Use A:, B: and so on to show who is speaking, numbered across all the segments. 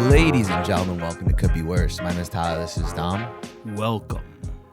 A: Ladies and gentlemen, welcome to Could Be Worse. My name is Tyler. This is Dom.
B: Welcome.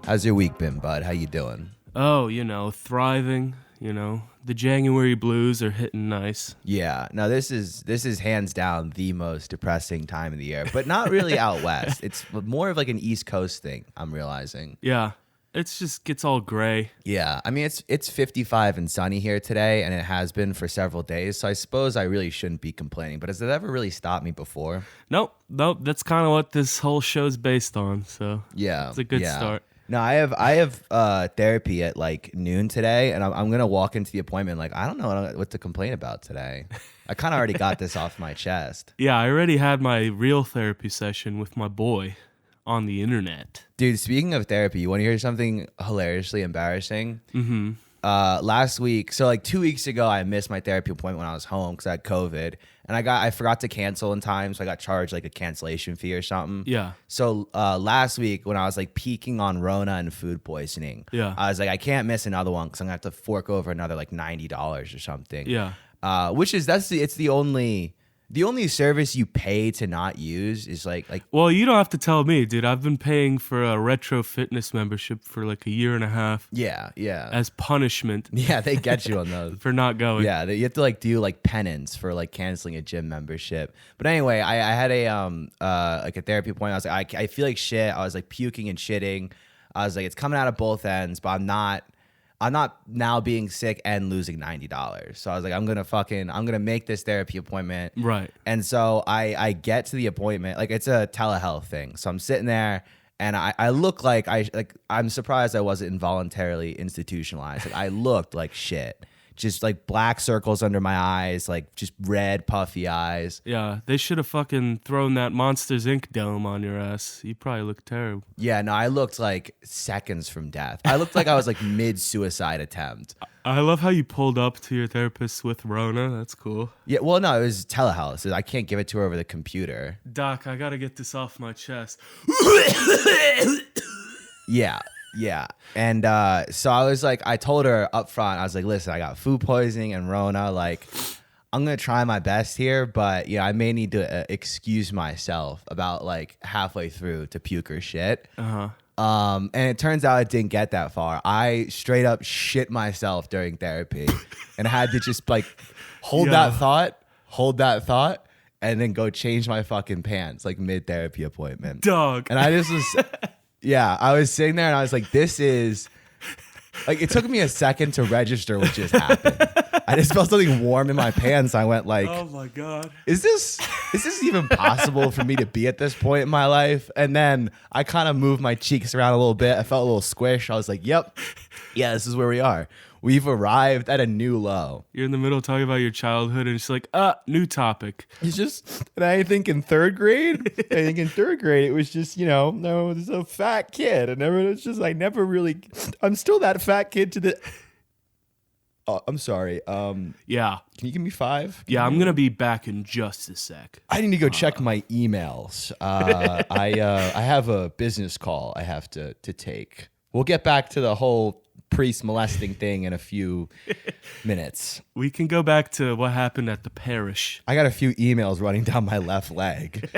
A: How's your week been, bud? How you doing?
B: Oh, thriving. The January blues are hitting nice.
A: Yeah. No, this is hands down the most depressing time of the year, but not really out west. It's more of like an East Coast thing, I'm realizing.
B: Yeah. It just gets all gray.
A: Yeah. I mean, it's 55 and sunny here today, and it has been for several days, so I suppose I really shouldn't be complaining, but has it ever really stopped me before?
B: Nope. That's kind of what this whole show's based on, so
A: yeah,
B: it's a good start.
A: No, I have therapy at like noon today, and I'm gonna walk into the appointment like I don't know what to complain about today. I kind of already got this off my chest.
B: Yeah, I already had my real therapy session with my boy on the internet.
A: Dude, speaking of therapy, you want to hear something hilariously embarrassing?
B: Mm-hmm.
A: Last week, so like 2 weeks ago, I missed my therapy appointment when I was home because I had COVID, and I forgot to cancel in time, so I got charged like a cancellation fee or something.
B: Yeah.
A: So last week, when I was like peaking on Rona and food poisoning,
B: yeah,
A: I was like, I can't miss another one because I'm gonna have to fork over another like $90 or something.
B: Yeah.
A: It's the only service you pay to not use is like.
B: Well, you don't have to tell me, dude. I've been paying for a retro fitness membership for like a year and a half.
A: Yeah.
B: As punishment.
A: Yeah, they get you on those
B: for not going.
A: Yeah, you have to like do like penance for like canceling a gym membership. But anyway, I had like a therapy appointment. I was like, I feel like shit. I was like puking and shitting. I was like, it's coming out of both ends, but I'm not now being sick and losing $90. So I was like, I'm gonna make this therapy appointment.
B: Right.
A: And so I get to the appointment, like it's a telehealth thing. So I'm sitting there and I look like I'm surprised I wasn't involuntarily institutionalized. Like I looked like shit. Just like black circles under my eyes, like just red puffy eyes.
B: Yeah, they should have fucking thrown that Monsters Inc. dome on your ass. You probably look terrible.
A: Yeah, no, I looked like seconds from death. I looked like I was like mid-suicide attempt.
B: I love how you pulled up to your therapist with Rona. That's cool.
A: Yeah, well, no, it was telehealth, so I can't give it to her over the computer.
B: Doc, I gotta get this off my chest.
A: Yeah. And so I was like, I told her up front, I was like, listen, I got food poisoning and Rona. Like, I'm going to try my best here, but I may need to excuse myself about like halfway through to puke or shit.
B: Uh-huh.
A: And it turns out it didn't get that far. I straight up shit myself during therapy and I had to just like hold that thought, and then go change my fucking pants like mid-therapy appointment.
B: Dog.
A: And I just was... Yeah, I was sitting there and I was like, this is like, it took me a second to register what just happened. I just felt something warm in my pants. I went like,
B: oh my God.
A: Is this even possible for me to be at this point in my life? And then I kind of moved my cheeks around a little bit. I felt a little squish. I was like, yep. Yeah, this is where we are. We've arrived at a new low.
B: You're in the middle talking about your childhood and it's like, new topic.
A: It's just, and I think in third grade, it was just, no, there's a fat kid. I'm still that fat kid to the, I'm sorry.
B: Yeah.
A: Can you give me 5?
B: Yeah, I'm going to be back in just a sec.
A: I need to go check my emails. I have a business call I have to take. We'll get back to the whole priest molesting thing in a few minutes.
B: We can go back to what happened at the parish.
A: I got a few emails running down my left leg.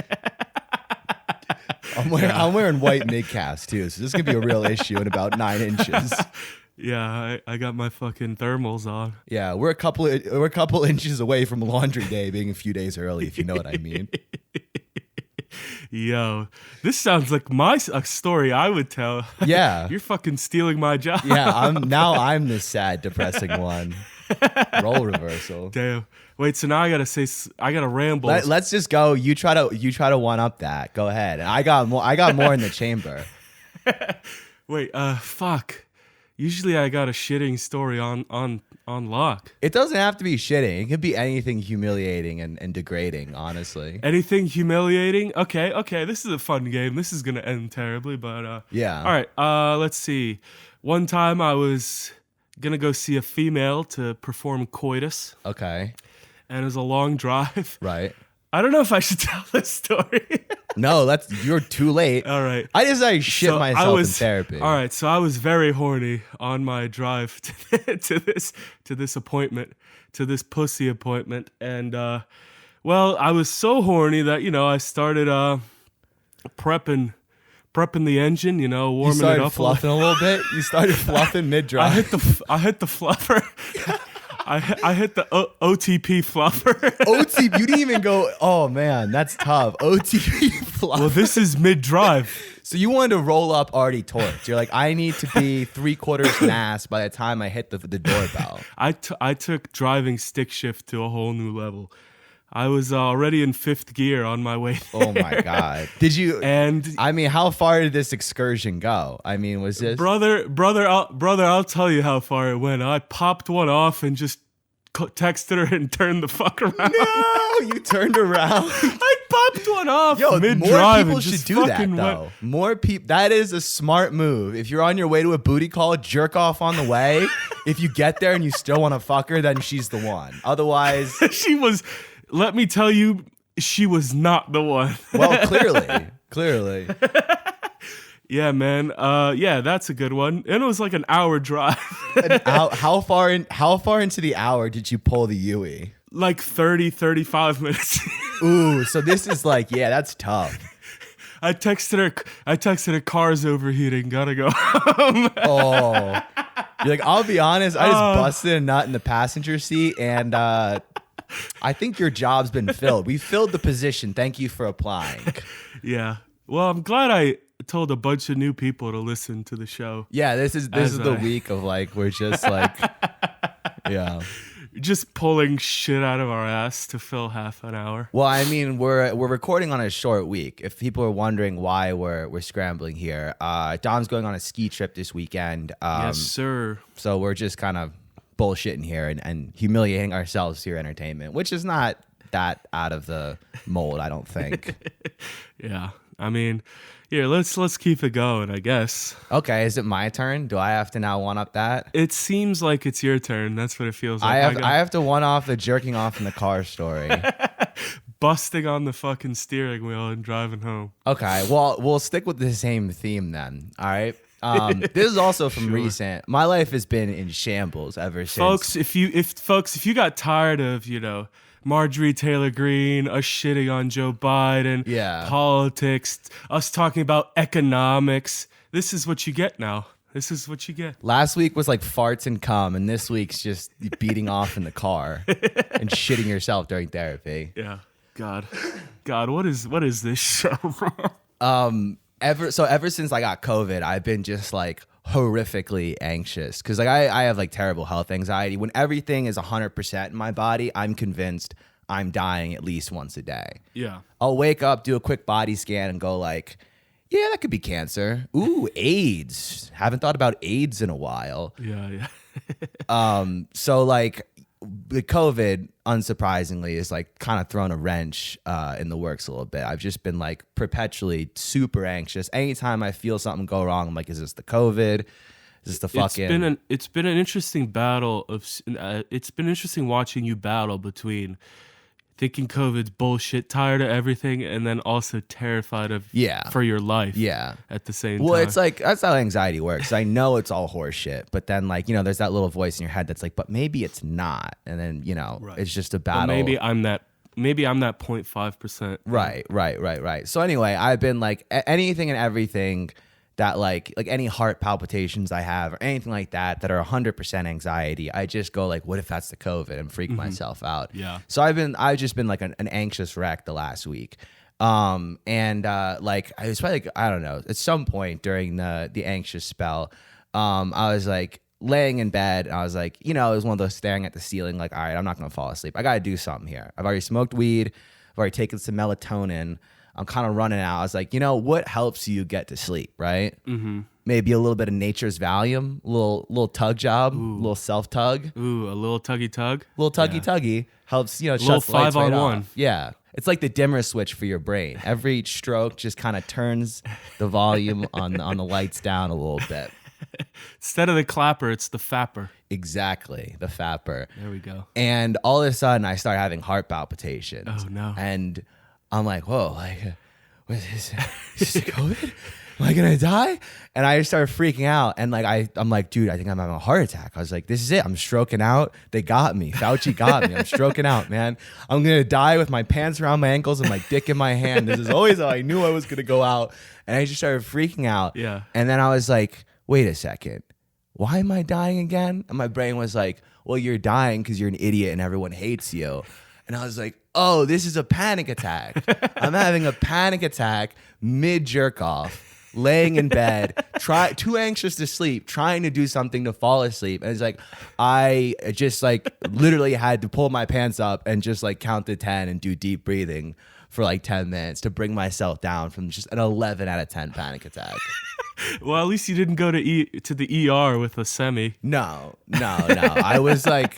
A: I'm wearing white mid-calves too, so this is gonna be a real issue in about 9 inches.
B: Yeah, I got my fucking thermals on.
A: Yeah, we're a couple inches away from laundry day being a few days early, if you know what I mean.
B: Yo, this sounds like a story I would tell.
A: Yeah.
B: You're fucking stealing my job.
A: Yeah, I'm the sad, depressing one. Role reversal.
B: Damn. Wait, so now I gotta ramble.
A: Let's just go. You try to one up that. Go ahead. I got more in the chamber.
B: Wait, fuck. Usually I got a shitting story on lock.
A: It doesn't have to be shitting. It could be anything humiliating and degrading, honestly.
B: Anything humiliating? Okay. This is a fun game. This is gonna end terribly, but
A: yeah.
B: All right. Let's see. One time I was gonna go see a female to perform coitus,
A: Okay.
B: and it was a long drive.
A: Right.
B: I don't know if I should tell this story.
A: No, you're too late.
B: All right.
A: I just like shit myself in therapy.
B: All right, so I was very horny on my drive to this appointment, to this pussy appointment, and well, I was so horny that I started prepping the engine, warming
A: You started
B: it up
A: fluffing a little bit. You started fluffing mid drive.
B: I hit the fluffer. I hit the OTP fluffer.
A: OTP. You didn't even go. Oh man, that's tough. OTP fluffer.
B: Well, this is mid drive.
A: So you wanted to roll up already torqued. You're like, I need to be 3/4 mass by the time I hit the doorbell.
B: I took driving stick shift to a whole new level. I was already in 5th gear on my way there.
A: Oh my god! Did you?
B: And
A: I mean, how far did this excursion go? I mean, was this
B: brother? I'll tell you how far it went. I popped one off and just texted her and turned the fuck around.
A: No, you turned around.
B: I popped one off.
A: Yo,
B: mid-drive
A: more people
B: and
A: should
B: just
A: do that
B: fucking
A: though.
B: went.
A: More people. That is a smart move. If you're on your way to a booty call, jerk off on the way. If you get there and you still want to fuck her, then she's the one. Otherwise,
B: She was. Let me tell you, she was not the one.
A: well, clearly.
B: Yeah, man. Yeah, that's a good one. And it was like an hour drive.
A: How far into the hour did you pull the Yui?
B: Like 35 minutes.
A: Ooh, so this is like, yeah, that's tough.
B: I texted her, car's overheating, gotta go home.
A: Oh, you're like, I'll be honest, I just busted a nut in the passenger seat, and I think your job's been filled. We filled the position. Thank you for applying.
B: Yeah. Well, I'm glad I told a bunch of new people to listen to the show.
A: Yeah, this is the week of like, we're just like, yeah.
B: Just pulling shit out of our ass to fill half an hour.
A: Well, I mean, we're recording on a short week. If people are wondering why we're scrambling here, Dom's going on a ski trip this weekend.
B: Yes, sir.
A: So we're just kind of bullshitting here and humiliating ourselves through entertainment, which is not that out of the mold, I don't think.
B: Yeah. I mean, here, let's keep it going, I guess.
A: Okay, is it my turn? Do I have to now one up that?
B: It seems like it's your turn. That's what it feels like.
A: I have to one off the jerking off in the car story.
B: Busting on the fucking steering wheel and driving home.
A: Okay, well, we'll stick with the same theme then. All right. This is also from recent. My life has been in shambles ever since.
B: Folks, if you got tired of, Marjorie Taylor Greene, us shitting on Joe Biden, politics, us talking about economics, this is what you get now. This is what you get.
A: Last week was like farts and cum, and this week's just beating off in the car and shitting yourself during therapy.
B: Yeah. God, what is this show?
A: Ever since I got COVID, I've been just like horrifically anxious because like I have like terrible health anxiety. When everything is 100% in my body, I'm convinced I'm dying at least once a day.
B: Yeah.
A: I'll wake up, do a quick body scan, and go like, yeah, that could be cancer. Ooh, AIDS. Haven't thought about AIDS in a while.
B: Yeah.
A: So like the COVID, unsurprisingly, is like kind of thrown a wrench in the works a little bit. I've just been like perpetually super anxious. Anytime I feel something go wrong, I'm like, is this the COVID? Is this the fucking?
B: It's been an interesting battle it's been interesting watching you battle between thinking COVID's bullshit, tired of everything, and then also terrified of for your life.
A: Yeah.
B: At the same time.
A: Well, it's like that's how anxiety works. I know it's all horseshit, but then like there's that little voice in your head that's like, but maybe it's not, and then it's just a battle.
B: Well, maybe I'm that 0.5%.
A: Right. So anyway, I've been like anything and everything that like any heart palpitations I have or anything like that are 100% anxiety. I just go like, what if that's the COVID, and freak myself out.
B: Yeah.
A: So I've just been like an anxious wreck the last week. Like I was probably like, I don't know, at some point during the anxious spell, I was like laying in bed and I was like, it was one of those staring at the ceiling, like, all right, I'm not going to fall asleep. I got to do something here. I've already smoked weed. I've already taken some melatonin. I'm kind of running out. I was like, what helps you get to sleep, right? Mm-hmm. Maybe a little bit of Nature's Valium, little tug job, little self tug.
B: Ooh, a little tuggy tug.
A: Little tuggy helps, shuts
B: little
A: the lights
B: 5 on
A: right
B: 1.
A: off. Yeah. It's like the dimmer switch for your brain. Every stroke just kind of turns the volume on the lights down a little bit.
B: Instead of the clapper, it's the fapper.
A: Exactly, the fapper.
B: There we go.
A: And all of a sudden, I start having heart palpitations.
B: Oh, no.
A: And I'm like, whoa, like, what is this? Is it COVID? Am I gonna die? And I started freaking out. And like, I'm like, dude, I think I'm having a heart attack. I was like, this is it. I'm stroking out. They got me. Fauci got me. I'm stroking out, man. I'm gonna die with my pants around my ankles and my dick in my hand. This is always how I knew I was gonna go out. And I just started freaking out.
B: Yeah.
A: And then I was like, wait a second. Why am I dying again? And my brain was like, well, you're dying because you're an idiot and everyone hates you. And I was like, oh, this is a panic attack. I'm having a panic attack mid jerk off, laying in bed, too anxious to sleep, trying to do something to fall asleep. And it's like, I just like literally had to pull my pants up and just like count to 10 and do deep breathing for like 10 minutes to bring myself down from just an 11 out of 10 panic attack.
B: Well, at least you didn't go to the ER with a semi.
A: No. I was like,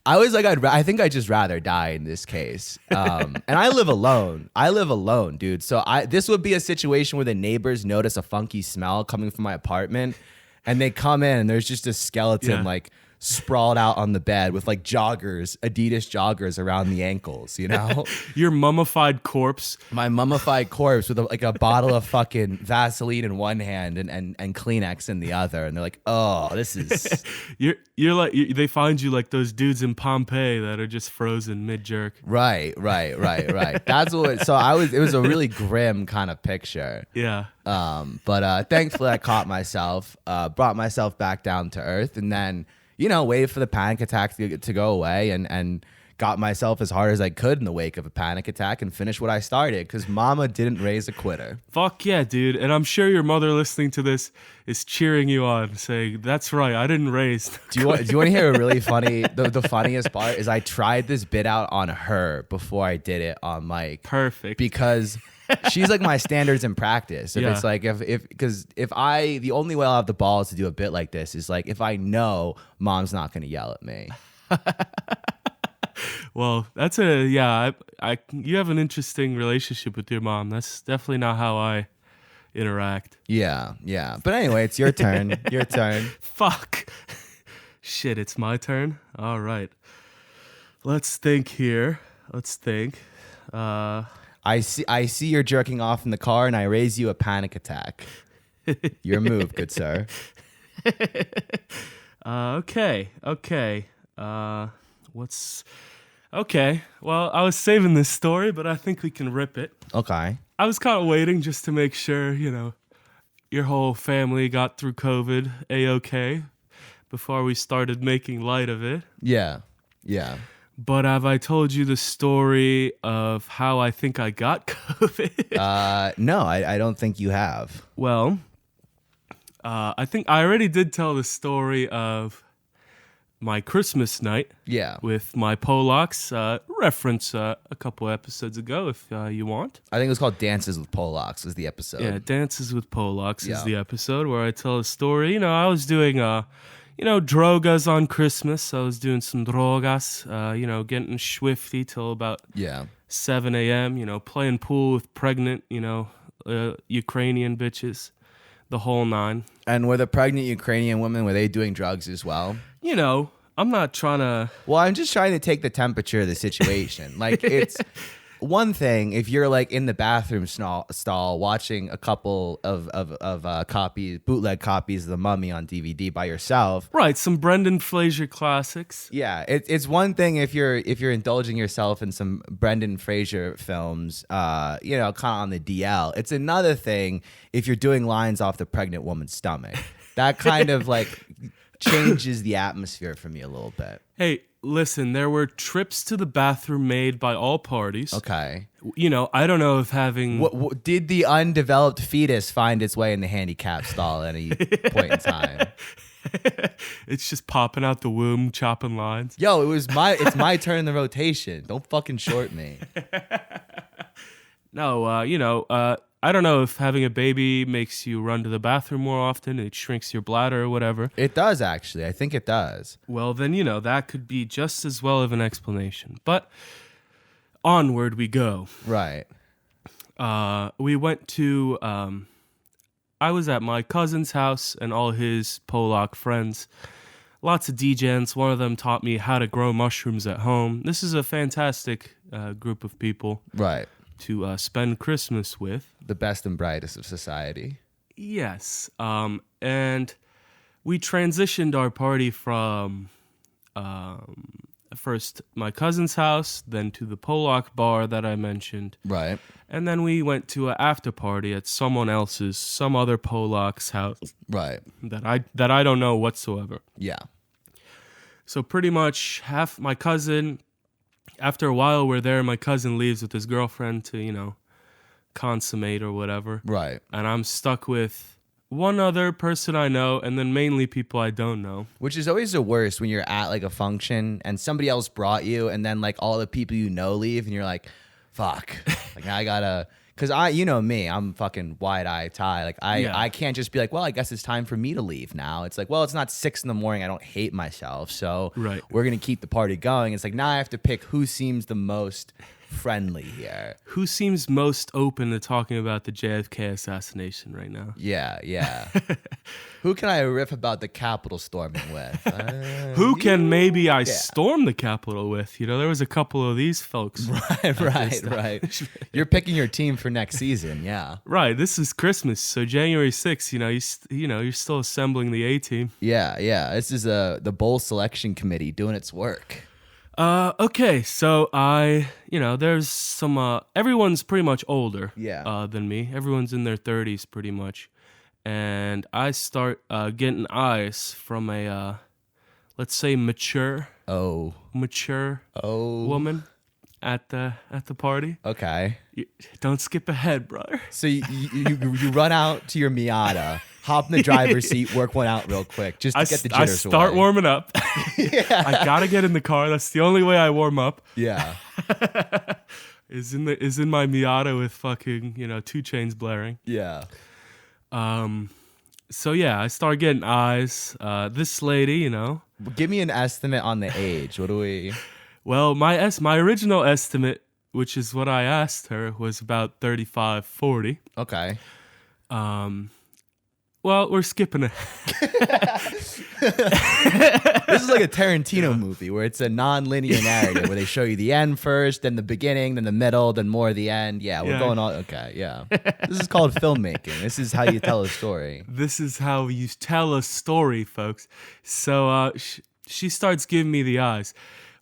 A: I think I'd just rather die in this case. And I live alone, dude. So this would be a situation where the neighbors notice a funky smell coming from my apartment, and they come in and there's just a skeleton like sprawled out on the bed with like Adidas joggers around the ankles, you know?
B: Your mummified corpse.
A: My mummified corpse with like a bottle of fucking Vaseline in one hand and Kleenex in the other. And they're like, oh, this is...
B: You're like, they find you like those dudes in Pompeii that are just frozen mid-jerk.
A: Right. That's what... So it was a really grim kind of picture.
B: Yeah.
A: But thankfully I caught myself, brought myself back down to earth, and then... waited for the panic attack to go away and got myself as hard as I could in the wake of a panic attack and finished what I started because mama didn't raise a quitter.
B: Fuck yeah, dude. And I'm sure your mother listening to this is cheering you on, saying, that's right, I didn't raise.
A: Do you want to hear a really funny, the funniest part is I tried this bit out on her before I did it on Mike.
B: Perfect.
A: Because... she's like my standards in practice. It's like because the only way I'll have the balls to do a bit like this is like if I know mom's not going to yell at me.
B: Well, that's you have an interesting relationship with your mom. That's definitely not how I interact.
A: Yeah. But anyway, it's your turn. Your turn.
B: Fuck. Shit, it's my turn. All right. Let's think here.
A: I see you're jerking off in the car, and I raise you a panic attack. Your move, good sir.
B: Okay. Okay. Well, I was saving this story, but I think we can rip it.
A: Okay.
B: I was kind of waiting just to make sure, your whole family got through COVID A-okay before we started making light of it.
A: Yeah.
B: But have I told you the story of how I think I got COVID?
A: No, I don't think you have.
B: Well, I think I already did tell the story of my Christmas night.
A: Yeah.
B: With my Polacks. Reference a couple episodes ago if you want.
A: I think it was called Dances with Polacks was the episode.
B: Yeah, Dances with Polacks is the episode where I tell a story. I was doing... drogas on Christmas. I was doing some drogas, getting swifty till about 7 a.m., playing pool with pregnant, Ukrainian bitches, the whole nine.
A: And were the pregnant Ukrainian women, were they doing drugs as well?
B: I'm not trying to...
A: Well, I'm just trying to take the temperature of the situation. Like, it's... One thing, if you're like in the bathroom stall watching a couple of bootleg copies of The Mummy on DVD by yourself,
B: right? Some Brendan Fraser classics.
A: Yeah, it's one thing if you're indulging yourself in some Brendan Fraser films, kind of on the DL. It's another thing if you're doing lines off the pregnant woman's stomach. That kind of like changes the atmosphere for me a little bit.
B: Hey. Listen, there were trips to the bathroom made by all parties.
A: Okay.
B: I don't know if having...
A: Did the undeveloped fetus find its way in the handicap stall at any point in time?
B: It's just popping out the womb, chopping lines.
A: Yo, it's my turn in the rotation. Don't fucking short me.
B: No, I don't know if having a baby makes you run to the bathroom more often. It shrinks your bladder or whatever.
A: It does, actually. I think it does.
B: Well, then, that could be just as well of an explanation. But onward we go.
A: Right.
B: We went to... I was at my cousin's house and all his Polak friends. lots of DJs. One of them taught me how to grow mushrooms at home. This is a fantastic group of people
A: Right.
B: to spend Christmas with.
A: The best and brightest of society.
B: Yes. And we transitioned our party from first my cousin's house, then to the Polak bar that I mentioned.
A: Right.
B: And then we went to an after party at some other Polak's house.
A: Right.
B: That I don't know whatsoever.
A: Yeah.
B: So pretty much half my cousin, after a while we're there, my cousin leaves with his girlfriend to, consummate or whatever.
A: Right.
B: And I'm stuck with one other person I know, and then mainly people I don't know.
A: Which is always the worst when you're at like a function and somebody else brought you, and then like all the people you know leave, and you're like, fuck. Like I gotta, cause you know me, I'm fucking wide-eyed Ty. Like I can't just be like, well, I guess it's time for me to leave now. It's like, well, it's not 6 a.m. I don't hate myself, so
B: Right.
A: we're gonna keep the party going. It's like now I have to pick who seems the most friendly here.
B: Who seems most open to talking about the JFK assassination right now?
A: Yeah. Who can I riff about the Capitol storming with?
B: Who can maybe I storm the Capitol with? There was a couple of these folks.
A: Right. You're picking your team for next season, yeah.
B: Right. This is Christmas, so January 6th. You're still assembling the A team.
A: Yeah. This is the bowl selection committee doing its work.
B: Okay, so there's some, everyone's pretty much older than me. Everyone's in their 30s pretty much. And I start getting eyes from a, let's say mature woman at the party.
A: Okay.
B: Don't skip ahead, brother.
A: So you run out to your Miata, hop in the driver's seat, work one out real quick, just to get the jitters away.
B: I start warming up. I gotta get in the car. That's the only way I warm up.
A: Yeah.
B: is in my Miata with fucking 2 Chainz blaring.
A: Yeah.
B: So yeah, I start getting eyes. This lady,
A: Give me an estimate on the age. What do we?
B: Well, my original estimate, which is what I asked her, was about 35, 40.
A: Okay.
B: Well, we're skipping it.
A: This is like a Tarantino movie where it's a non-linear narrative where they show you the end first, then the beginning, then the middle, then more of the end. Yeah, we're going on. Okay, yeah. This is called filmmaking. This is how you tell a story.
B: This is how you tell a story, folks. So she starts giving me the eyes.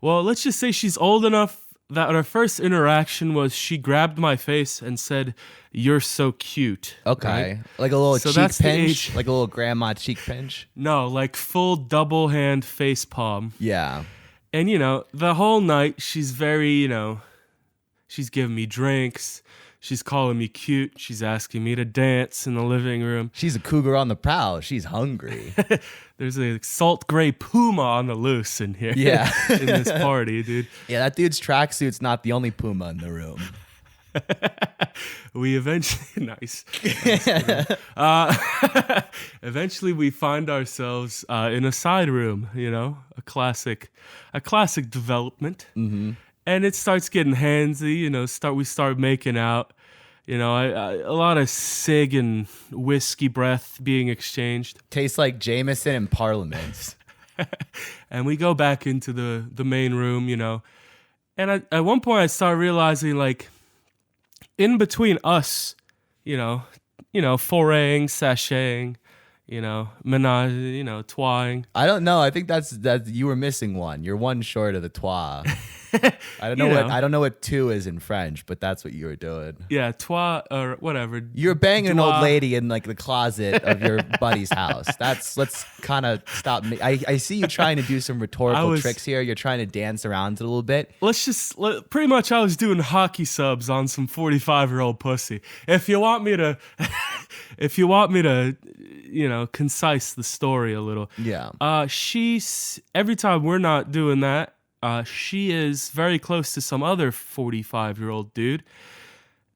B: Well, let's just say she's old enough that our first interaction was she grabbed my face and said, "You're so cute."
A: Okay.
B: Right?
A: Like a little
B: So
A: cheek
B: that's the
A: pinch?
B: age.
A: Like a little grandma cheek pinch?
B: No, like full double hand face palm.
A: Yeah.
B: And, the whole night she's very, she's giving me drinks. She's calling me cute. She's asking me to dance in the living room.
A: She's a cougar on the prowl. She's hungry.
B: There's a salt gray puma on the loose in here.
A: Yeah.
B: In this party, dude.
A: Yeah, that dude's tracksuit's not the only puma in the room.
B: We eventually nice. Eventually we find ourselves in a side room, a classic development. Mm-hmm. And it starts getting handsy, we start making out. A lot of cig and whiskey breath being exchanged.
A: Tastes like Jameson in Parliament.
B: And we go back into the main room, And at one point I start realizing, like, in between us, foraying, sashaying, menage, twang.
A: I don't know. I think that's you were missing one. You're one short of the twa. I don't know what two is in French, but that's what you were doing.
B: Yeah, twa or whatever.
A: You're banging an old lady in like the closet of your buddy's house. Let's kind of stop. I see you trying to do some rhetorical tricks here. You're trying to dance around it a little bit.
B: Pretty much I was doing hockey subs on some 45-year-old pussy. If you want me to concise the story a little.
A: Yeah.
B: She's every time we're not doing that, she is very close to some other 45-year-old dude.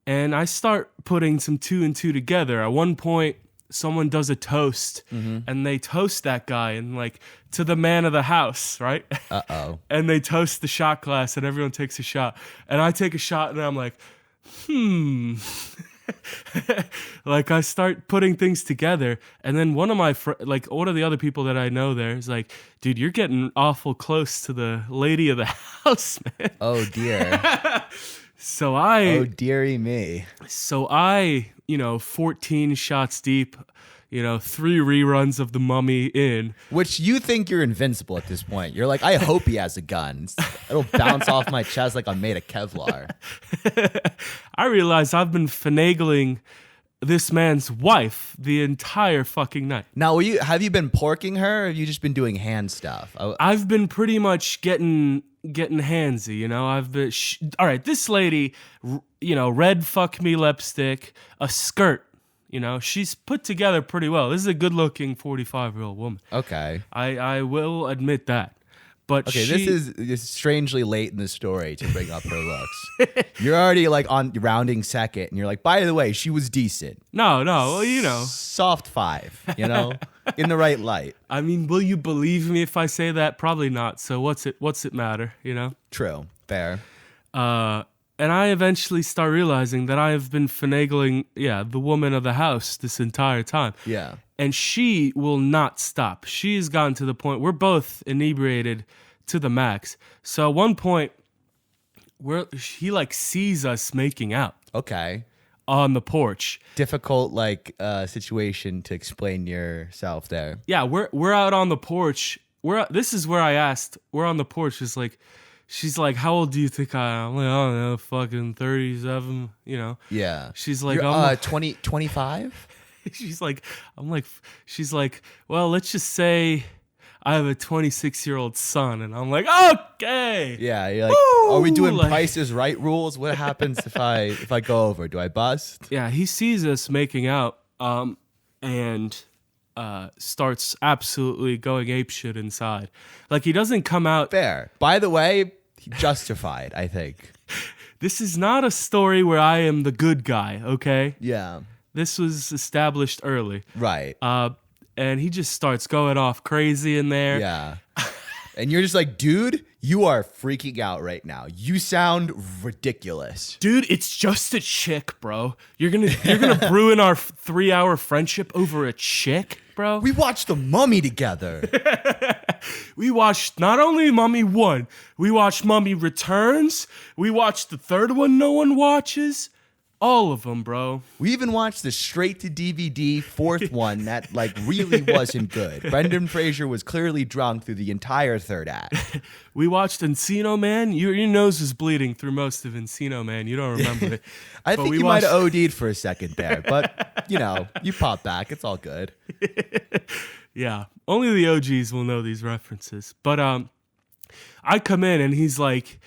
B: And I start putting some 2 and 2 together. At one point, someone does a toast, and they toast that guy and like to the man of the house, right?
A: Uh-oh.
B: And they toast the shot glass, and everyone takes a shot. And I take a shot, and I'm like, Like I start putting things together, and then one of the other people that I know there is like, dude, you're getting awful close to the lady of the house, man.
A: Oh dear.
B: So
A: Oh dearie me.
B: 14 shots deep, 3 reruns of The Mummy in.
A: Which you think you're invincible at this point. You're like, I hope he has a gun. It'll bounce off my chest like I'm made of Kevlar.
B: I realize I've been finagling this man's wife the entire fucking night.
A: Now, have you been porking her, or have you just been doing hand stuff?
B: I've been pretty much getting handsy, I've been all right. This lady, red fuck me lipstick, a skirt. She's put together pretty well. This is a good-looking 45-year-old woman.
A: Okay.
B: I will admit that. But
A: okay, this is strangely late in the story to bring up her looks. You're already like on rounding second, and you're like, by the way, she was decent.
B: No, well,
A: soft 5, in the right light.
B: I mean, will you believe me if I say that? Probably not. So what's it matter?
A: True, fair.
B: And I eventually start realizing that I have been finagling, the woman of the house this entire time.
A: Yeah.
B: And she will not stop. She's gotten to the point, we're both inebriated to the max. So at one point, he like sees us making out.
A: Okay.
B: On the porch.
A: Difficult situation to explain yourself there.
B: Yeah, we're out on the porch. This is where I asked. We're on the porch. She's like, how old do you think I am? I'm like, I don't know, fucking 37,
A: Yeah.
B: She's like,
A: I'm 25?
B: She's like, well, let's just say I have a 26-year-old son. And I'm like, okay.
A: Yeah, you're like, are we doing Price is Right rules? What happens if I go over? Do I bust?
B: Yeah, he sees us making out and starts absolutely going apeshit inside. Like, he doesn't come out.
A: Fair. By the way, justified, I think.
B: This is not a story where I am the good guy, okay?
A: Yeah.
B: This was established early.
A: Right.
B: And he just starts going off crazy in there.
A: Yeah. And you're just like, dude, you are freaking out right now. You sound ridiculous.
B: Dude, it's just a chick, bro. You're gonna ruin our 3-hour friendship over a chick, bro?
A: We watched The Mummy together.
B: We watched not only Mummy 1, we watched Mummy Returns. We watched the third one no one watches. All of them, bro.
A: We even watched the straight-to-DVD fourth one that, really wasn't good. Brendan Fraser was clearly drunk through the entire third act.
B: We watched Encino Man. Your nose was bleeding through most of Encino Man. You don't remember it.
A: I think you might have OD'd for a second there, but, you pop back. It's all good.
B: Yeah. Only the OGs will know these references. But I come in, and he's like...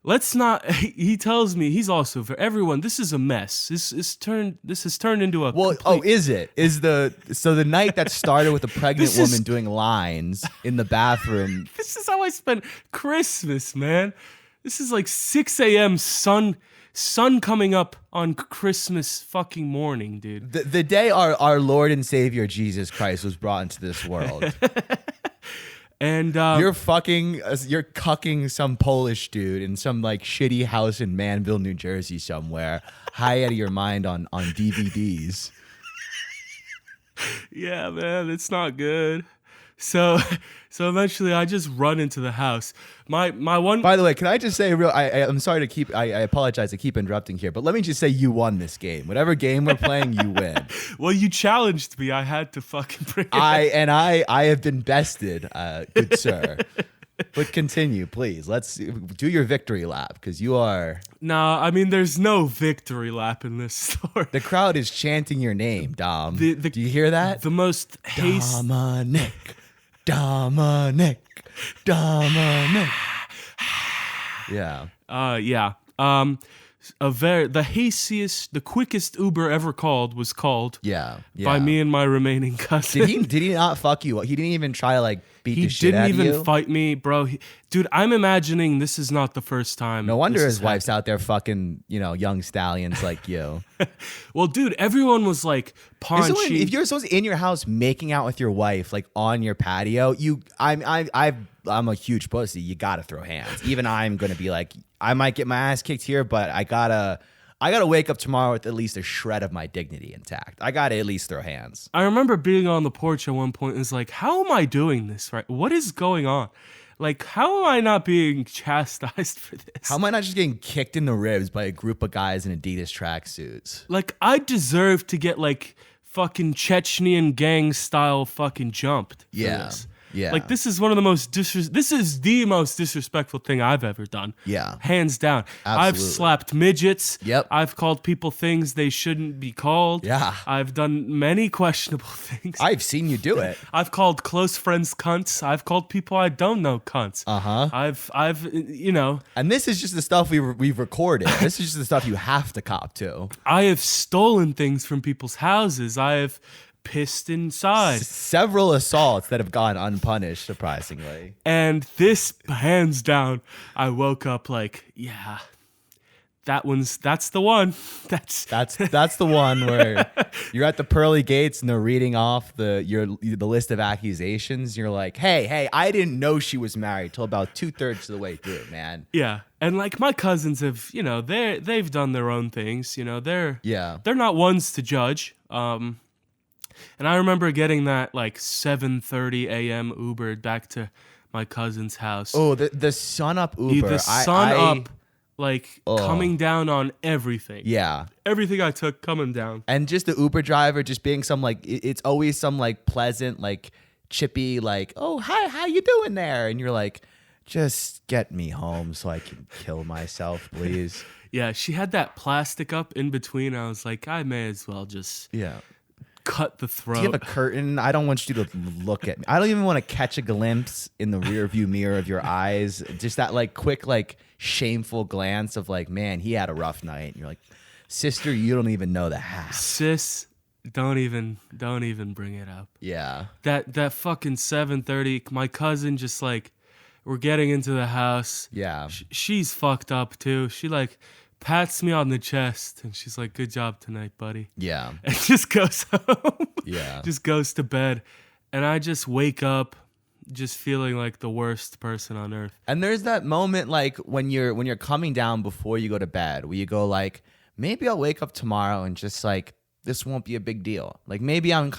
B: Let's not. He tells me he's also for everyone. This is a mess. This has turned into a.
A: Well,
B: complete...
A: is it? So the night that started with a pregnant woman doing lines in the bathroom.
B: This is how I spent Christmas, man. This is like 6 a.m. sun coming up on Christmas fucking morning, dude.
A: The day our Lord and Savior Jesus Christ was brought into this world.
B: And
A: you're cucking some Polish dude in some shitty house in Manville, New Jersey somewhere, high out of your mind on DVDs.
B: Yeah, man, it's not good. So eventually I just run into the house. My one.
A: By the way, can I just say I'm sorry to I apologize to keep interrupting here, but let me just say you won this game. Whatever game we're playing, you win.
B: Well, you challenged me. I had to fucking bring it.
A: I have been bested, good sir. But continue, please. Let's do your victory lap because you are.
B: Nah, I mean, there's no victory lap in this story.
A: The crowd is chanting your name, Dom. Do you hear that?
B: The most
A: Dominic. Yeah.
B: Yeah. The hastiest, the quickest Uber ever called was called.
A: Yeah.
B: By me and my remaining cousin.
A: Did he not fuck you? He didn't even try to beat the shit out of you?
B: He didn't even fight me, bro. Dude, I'm imagining this is not the first time.
A: No wonder his wife's out there fucking, young stallions like you.
B: Well, dude, everyone was paunchy.
A: If you're supposed to in your house making out with your wife, on your patio, I'm a huge pussy. You gotta throw hands. Even I'm gonna be I might get my ass kicked here, but I gotta I got to wake up tomorrow with at least a shred of my dignity intact. I got to at least throw hands.
B: I remember being on the porch at one point and it's like, how am I doing this, right? What is going on? Like, how am I not being chastised for this?
A: How am I not just getting kicked in the ribs by a group of guys in Adidas tracksuits?
B: Like, I deserve to get, like, fucking Chechnyan gang style fucking jumped.
A: Yeah.
B: This.
A: Yeah.
B: Like, this is one of the most this is the most disrespectful thing I've ever done.
A: Yeah.
B: Hands down.
A: Absolutely.
B: I've slapped midgets.
A: Yep.
B: I've called people things they shouldn't be called.
A: Yeah.
B: I've done many questionable things.
A: I've seen you do it.
B: I've called close friends cunts. I've called people I don't know cunts.
A: Uh-huh.
B: I've you know.
A: And this is just the stuff we've recorded. This is just the stuff you have to cop to.
B: I have stolen things from people's houses. I have pissed inside.
A: Several assaults that have gone unpunished, surprisingly.
B: And this, hands down, I woke up like, yeah, that's the one. That's
A: the one where you're at the pearly gates and they're reading off the list of accusations. You're like, hey, I didn't know she was married till about 2/3 of the way through, man.
B: Yeah. And like my cousins have, you know, they've done their own things. You know, they're not ones to judge. And I remember getting that like 7:30 a.m. Uber back to my cousin's house.
A: Oh, the sun up Uber.
B: The sun up, like coming down on everything.
A: Yeah.
B: Everything I took coming down.
A: And just the Uber driver just being some like, it's always some like pleasant, like chippy, like, oh, hi, how you doing there? And you're like, just get me home so I can kill myself, please.
B: Yeah, she had that plastic up in between. I was like, I may as well just cut the throat.
A: Do you have a curtain? I don't want you to look at me. I don't even want to catch a glimpse in the rear view mirror of your eyes. Just that like quick, like shameful glance of like, man, he had a rough night. And you're like, sister, you don't even know the half.
B: Sis, don't even bring it up.
A: Yeah.
B: That fucking 7:30, my cousin just like, we're getting into the house.
A: Yeah.
B: She's fucked up too. She like pats me on the chest and she's like, good job tonight, buddy.
A: Yeah.
B: And just goes home.
A: Yeah.
B: Just goes to bed. And I just wake up just feeling like the worst person on earth.
A: And there's that moment like when you're coming down before you go to bed where you go like, maybe I'll wake up tomorrow and just like, this won't be a big deal. Like maybe I'm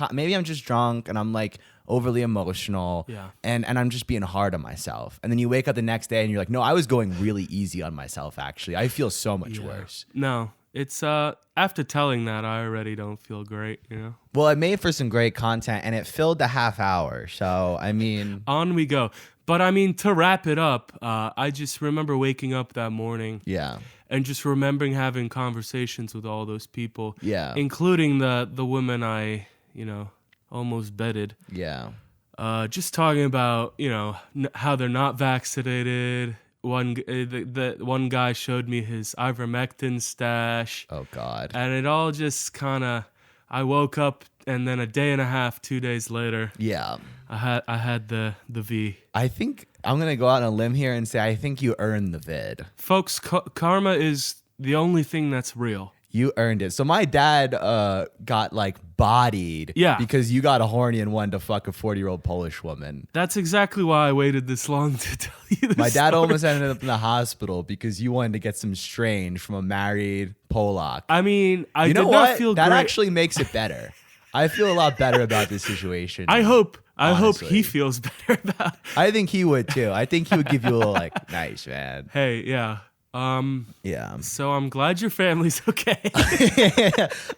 A: just drunk and I'm like overly emotional and I'm just being hard on myself. And then you wake up the next day and you're like, no, I was going really easy on myself actually. I feel so much worse.
B: No, it's after telling that I already don't feel great, you know?
A: Well, it made for some great content and it filled the half hour. So, I mean,
B: on we go. But I mean, to wrap it up, I just remember waking up that morning.
A: Yeah.
B: And just remembering having conversations with all those people.
A: Yeah.
B: Including the women I, you know, almost bedded.
A: Yeah.
B: Just talking about, you know, how they're not vaccinated. The one guy showed me his ivermectin stash.
A: Oh, God.
B: And it all just kind of, I woke up and then a day and a half, 2 days later.
A: Yeah.
B: I had the V.
A: I think I'm going to go out on a limb here and say I think you earned the vid.
B: Folks, karma is the only thing that's real.
A: You earned it. So my dad got like bodied because you got a horny and wanted to fuck a 40-year-old Polish woman.
B: That's exactly why I waited this long to tell you this
A: My dad
B: story.
A: almost ended up in the hospital because you wanted to get some strange from a married Polak.
B: I mean, I
A: you know
B: did
A: what?
B: not feel
A: that
B: great.
A: actually makes it better. I feel a lot better about this situation.
B: I hope
A: honestly.
B: he feels better about it.
A: I think he would too. I think he would give you a little like, nice, man.
B: Hey, yeah.
A: Yeah.
B: So I'm glad your family's okay.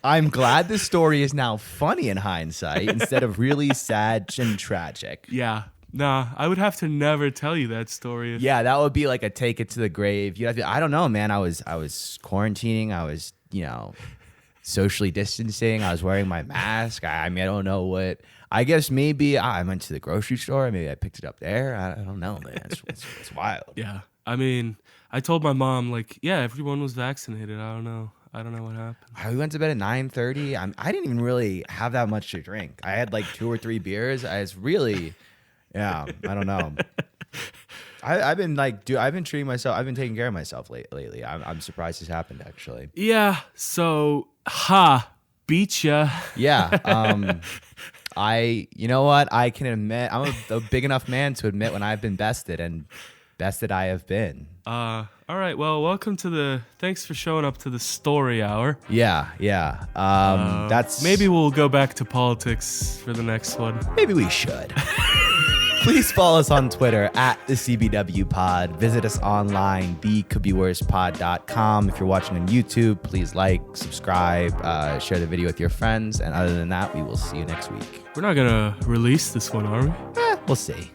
A: I'm glad the story is now funny in hindsight instead of really sad and tragic.
B: Yeah. Nah, I would have to never tell you that story.
A: Yeah, that would be like a take it to the grave. You have to, I don't know, man. I was quarantining. I was, you know, socially distancing. I was wearing my mask. I mean, I don't know what. I guess maybe I went to the grocery store. Maybe I picked it up there. I don't know, man. It's wild.
B: Yeah. I mean, I told my mom, like, yeah, everyone was vaccinated. I don't know what happened.
A: We went to bed at 9:30. I didn't even really have that much to drink. I had like 2 or 3 beers. I was really, I don't know. I've been treating myself. I've been taking care of myself lately. I'm surprised this happened actually.
B: Yeah. So, beat ya.
A: Yeah. You know what? I can admit I'm a big enough man to admit when I've been bested, and Best that I have been.
B: All right. Well, thanks for showing up to the story hour.
A: Yeah. That's
B: maybe we'll go back to politics for the next one.
A: Maybe we should. Please follow us on Twitter at the CBW Pod. Visit us online, thecouldbeworspod.com. If you're watching on YouTube, please like, subscribe, share the video with your friends. And other than that, we will see you next week.
B: We're not going to release this one, are we?
A: We'll see.